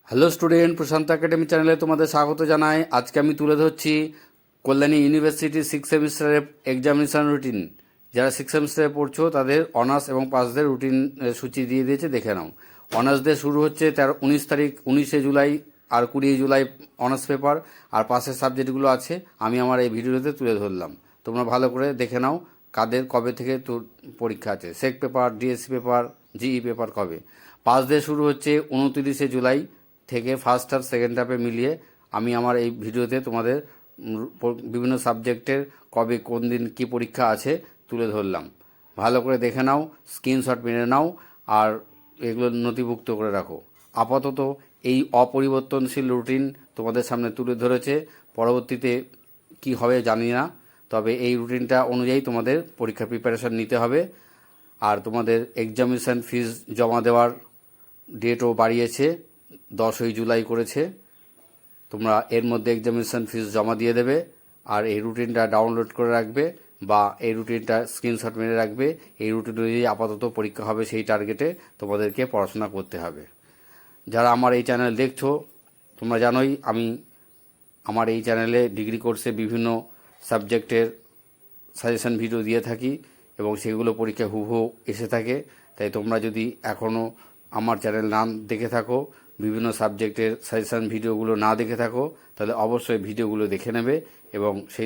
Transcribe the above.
Hello student, প্রশান্ত academy চ্যানেলে তোমাদের স্বাগত জানাই। আজকে আমি তুলে ধরছি কল্যাণী ইউনিভার্সিটি 6 সেমিস্টারের এক্সামিনেশন রুটিন। যারা 6 সেমিস্টারে পড়ছো তাদের অনার্স এবং পাসদের রুটিন সূচি দিয়ে দিয়েছে, দেখে নাও। অনার্সদের শুরু হচ্ছে 19 জুলাই আর 20 জুলাই অনার্স পেপার, আর পাসের সাবজেক্টগুলো আছে আমি আমার এই ভিডিওতে তুলে ধরলাম। তোমরা ভালো করে দেখে নাও কাদের কবে থেকে পরীক্ষা আছে, SEC paper, DSC paper, GE paper কবে। পাসদের শুরু হচ্ছে 29 জুলাই থেকে ফার্স্ট হাফ সেকেন্ড হাফে মিলিয়ে আমি আমার এই ভিডিওতে তোমাদের বিভিন্ন সাবজেক্টের কবে কোন দিন কী পরীক্ষা আছে তুলে ধরলাম। ভালো করে দেখে নাও, স্ক্রিনশট মেরে নাও, আর এগুলো নথিভুক্ত করে রাখো। আপাতত এই অপরিবর্তনশীল রুটিন তোমাদের সামনে তুলে ধরেছে। পরবর্তীতে কি হবে জানি না, তবে এই রুটিনটা অনুযায়ী তোমাদের পরীক্ষার প্রিপারেশান নিতে হবে। আর তোমাদের এক্সামিনেশান ফিজ জমা দেওয়ার ডেটও বাড়িয়েছে, 10 জুলাই করেছে। তোমরা এর মধ্যে এক্সামিনেশান ফিজ জমা দিয়ে দেবে, আর এই রুটিনটা ডাউনলোড করে রাখবে বা এই রুটিনটা স্ক্রিনশট মেরে রাখবে। এই রুটিন অনুযায়ী আপাতত পরীক্ষা হবে, সেই টার্গেটে তোমাদেরকে পড়াশোনা করতে হবে। যারা আমার এই চ্যানেল দেখছো, তোমরা জানোই আমি আমার এই চ্যানেলে ডিগ্রি কোর্সে বিভিন্ন সাবজেক্টের সাজেশন ভিডিও দিয়ে থাকি এবং সেগুলো পরীক্ষায় হুবহু এসে থাকে। তাই তোমরা যদি এখনও আমার চ্যানেল না দেখে থাকো, বিভিন্ন সাবজেক্টের সাজেশন ভিডিওগুলো না দেখে থাকো, তাহলে অবশ্যই ভিডিওগুলো দেখে নেবে এবং সেই